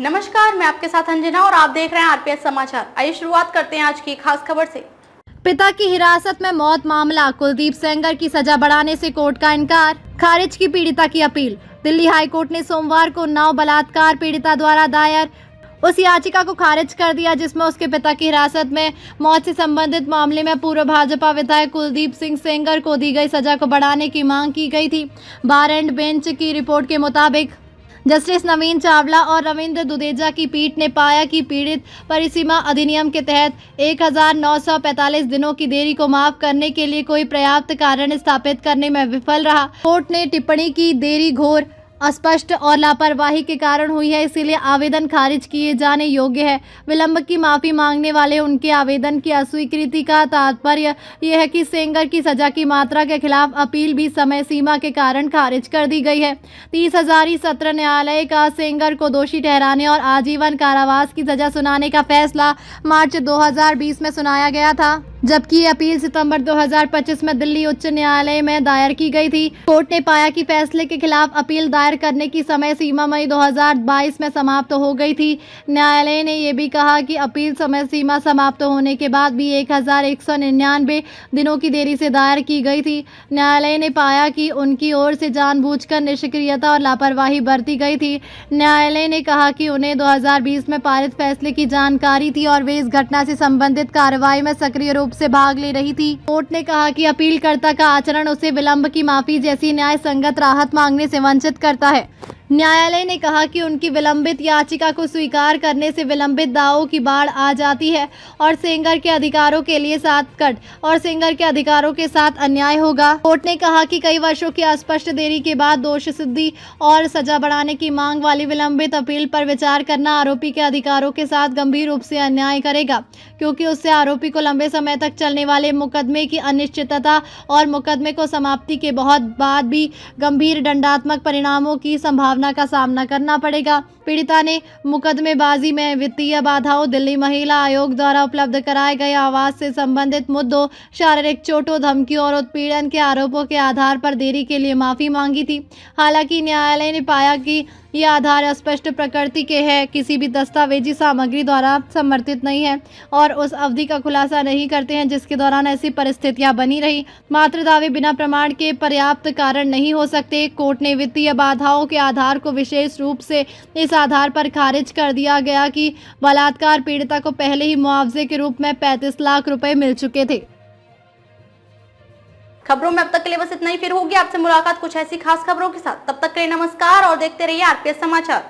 नमस्कार, मैं आपके साथ अंजना और आप देख रहे हैं आरपीएस समाचार। आइए शुरुआत करते हैं आज की खास खबर से। पिता की हिरासत में मौत मामला, कुलदीप सेंगर की सजा बढ़ाने से कोर्ट का इनकार, खारिज की पीड़िता की अपील। दिल्ली हाईकोर्ट ने सोमवार को 9 बलात्कार पीड़िता द्वारा दायर उस याचिका को खारिज कर दिया जिसमें उसके पिता की हिरासत में मौत से संबंधित मामले में पूर्व भाजपा विधायक कुलदीप सिंह सेंगर को दी गई सजा को बढ़ाने की मांग की गई थी। बार एंड बेंच की रिपोर्ट के मुताबिक जस्टिस नवीन चावला और रविंद्र दुदेजा की पीठ ने पाया कि पीड़ित परिसीमा अधिनियम के तहत 1945 दिनों की देरी को माफ करने के लिए कोई पर्याप्त कारण स्थापित करने में विफल रहा। कोर्ट ने टिप्पणी की देरी घोर, अस्पष्ट और लापरवाही के कारण हुई है, इसीलिए आवेदन खारिज किए जाने योग्य है। विलंब की माफी मांगने वाले उनके आवेदन की अस्वीकृति का तात्पर्य यह है कि सेंगर की सजा की मात्रा के खिलाफ अपील भी समय सीमा के कारण खारिज कर दी गई है। 30 हजारी सत्र न्यायालय का सेंगर को दोषी ठहराने और आजीवन कारावास की सजा सुनाने का फैसला मार्च 2020 में सुनाया गया था, जबकि ये अपील सितंबर 2025 में दिल्ली उच्च न्यायालय में दायर की गई थी। कोर्ट ने पाया कि फैसले के खिलाफ अपील दायर करने की समय सीमा मई 2022 में समाप्त हो गई थी। न्यायालय ने यह भी कहा कि अपील समय सीमा समाप्त होने के बाद भी 1199 दिनों की देरी से दायर की गई थी। न्यायालय ने पाया कि उनकी ओर से जानबूझकर निष्क्रियता और लापरवाही बरती गई थी। न्यायालय ने कहा कि उन्हें 2020 में पारित फैसले की जानकारी थी और वे इस घटना से संबंधित कार्रवाई में सक्रिय रूप से भाग ले रही थी। कोर्ट ने कहा कि अपीलकर्ता का आचरण उसे विलंब की माफी जैसी न्याय संगत राहत मांगने से वंचित करता है। न्यायालय ने कहा कि उनकी विलंबित याचिका को स्वीकार करने से विलंबित दावों की बाढ़ आ जाती है और सेंगर के अधिकारों के लिए सेंगर के अधिकारों के साथ अन्याय होगा। कोर्ट ने कहा कि कई वर्षों की अस्पष्ट देरी के बाद दोष सिद्धि और सजा बढ़ाने की मांग वाली विलंबित अपील पर विचार करना आरोपी के अधिकारों के साथ गंभीर रूप से अन्याय करेगा, क्योंकि उससे आरोपी को लंबे समय तक चलने वाले मुकदमे की अनिश्चितता और मुकदमे को समाप्ति के बहुत बाद भी गंभीर दंडात्मक परिणामों की संभावना का सामना करना पड़ेगा। पीड़िता ने मुकदमेबाजी में वित्तीय बाधाओं, दिल्ली महिला आयोग द्वारा उपलब्ध कराए गए आवास से संबंधित मुद्दों, शारीरिक चोटों, धमकियों और उत्पीड़न के आरोपों के आधार पर देरी के लिए माफी मांगी थी। हालांकि न्यायालय ने पाया कि ये आधार स्पष्ट प्रकृति के हैं, किसी भी दस्तावेजी सामग्री द्वारा समर्थित नहीं है और उस अवधि का खुलासा नहीं करते हैं जिसके दौरान ऐसी परिस्थितियां बनी रही। मात्र दावे बिना प्रमाण के पर्याप्त कारण नहीं हो सकते। कोर्ट ने वित्तीय बाधाओं के आधार को विशेष रूप से इस आधार पर खारिज कर दिया गया कि बलात्कार पीड़िता को पहले ही मुआवजे के रूप में 35 लाख रुपए मिल चुके थे। खबरों में अब तक के लिए बस इतना ही। फिर होगी आपसे मुलाकात कुछ ऐसी खास खबरों के साथ। तब तक के लिए नमस्कार और देखते रहिए आरपीएस समाचार।